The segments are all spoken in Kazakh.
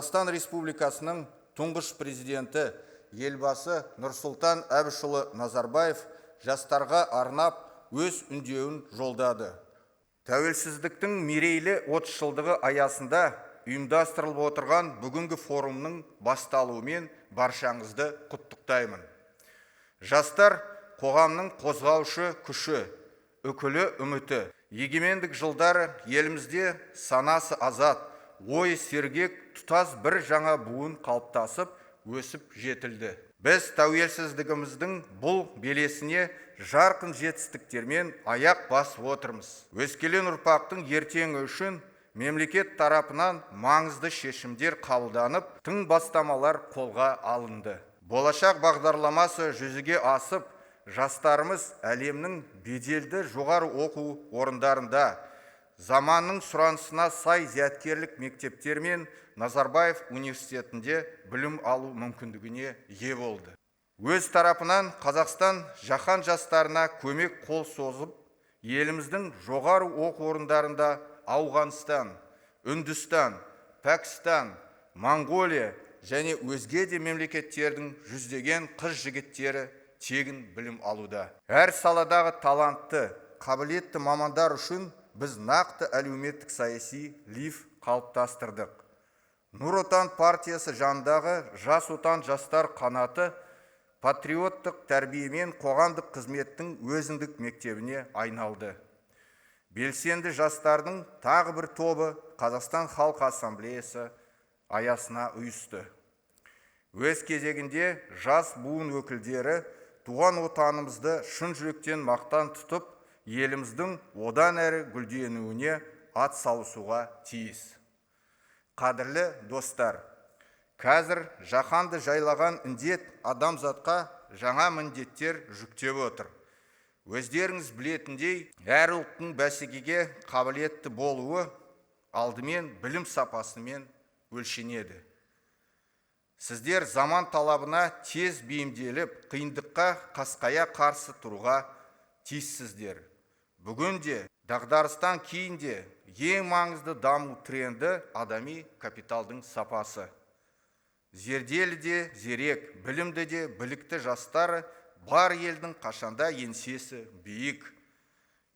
Қазақстан Республикасының тұңғыш президенті елбасы Нұрсұлтан Әбішұлы Назарбаев жастарға арнап өз үндеуін жолдады. Тәуелсіздіктің мерейлі 30 жылдығы аясында ұйымдастырылып отырған бүгінгі форумның басталуымен баршаңызды құттықтаймын. Жастар қоғамның қозғаушы күші, үкілі үміті. Егемендік жылдары елімізде санасы азат, ой сергек, тұтас бір жаңа буын қалыптасып, өсіп жетілді. Біз тәуелсіздігіміздің бұл белесіне жарқын жетістіктермен аяқ басып отырмыз. Өскелең ұрпақтың ертеңі үшін мемлекет тарапынан маңызды шешімдер қабылданып, тың бастамалар қолға алынды. Болашақ бағдарламасы жүзеге асып, жастарымыз әлемнің беделді жоғары оқу орындарында заманның сұранысына сай зияткерлік мектептер мен Назарбаев университетінде білім алу мүмкіндігіне ие болды. Өз тарапынан Қазақстан жаһан жастарына көмек қол созып, еліміздің жоғары оқу орындарында Ауғанстан, Үндістан, Пәкістан, Монғолия және өзге де мемлекеттердің жүздеген қыз-жігіттері тегін білім алуда. Әр саладағы талантты, қабілетті мамандар үшін біз нақты әлеуметтік саяси лифт қалыптастырдық. Нұр Отан партиясы жанындағы Жас Отан жастар қанаты патриоттық тәрбиемен қоғамдық қызметтің өзіндік мектебіне айналды. Белсенді жастардың тағы бір тобы Қазақстан Халқы Ассамблеясы аясына ұйысты. Өз кезегінде жас буын өкілдері туған отанымызды шын жүректен мақтан тұтып, еліміздің одан әрі гүлденуіне ат салысуға тиіс. Қадірлі достар, қазір жаһанды жайлаған індет адамзатқа жаңа міндеттер жүктеп отыр. Өздеріңіз білетіндей, әр ұлттың бәсекеге қабілетті болуы алдымен білім сапасымен өлшенеді. Сіздер заман талабына тез бейімделіп, қиындыққа қасқая қарсы тұруға тиіссіздер. Бүгінде дағдарыстан кейінде ең маңызды даму тренді адами капиталдың сапасы. Зерделі де зерек, білімді де білікті жастары бар елдің қашанда еңсесі биік.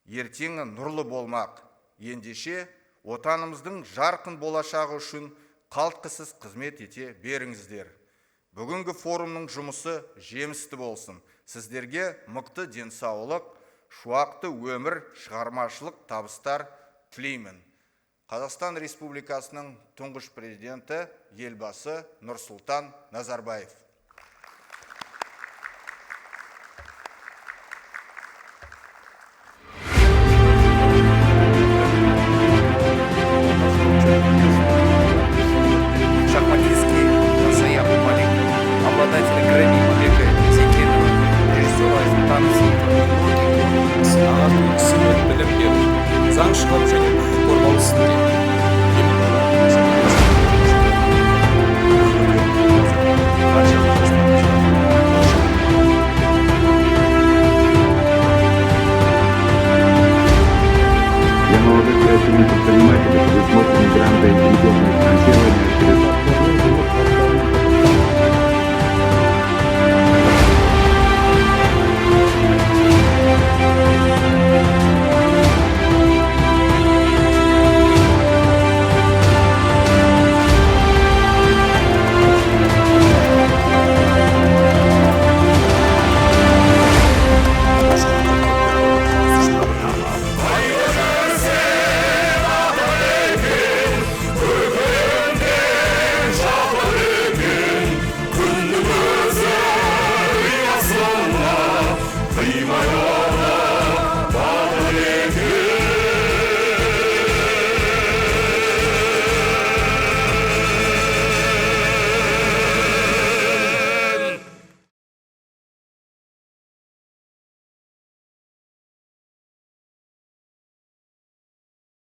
Ертеңі нұрлы болмақ. Ендеше отанымыздың жарқын болашағы үшін қалтқысыз қызмет ете беріңіздер. Бүгінгі форумның жұмысы жемісті болсын. Сіздерге мықты денсаулық, шуақты өмір, шығармашылық табыстар тілеймін. Қазақстан Республикасының тұңғыш президенті елбасы Нұрсұлтан Назарбаев. Шахматистский Насаям Малик, обладатель Грэмми Малика Зекенова, режиссер Айзатан Синтон, сынаған сынып білім беру, заң шығару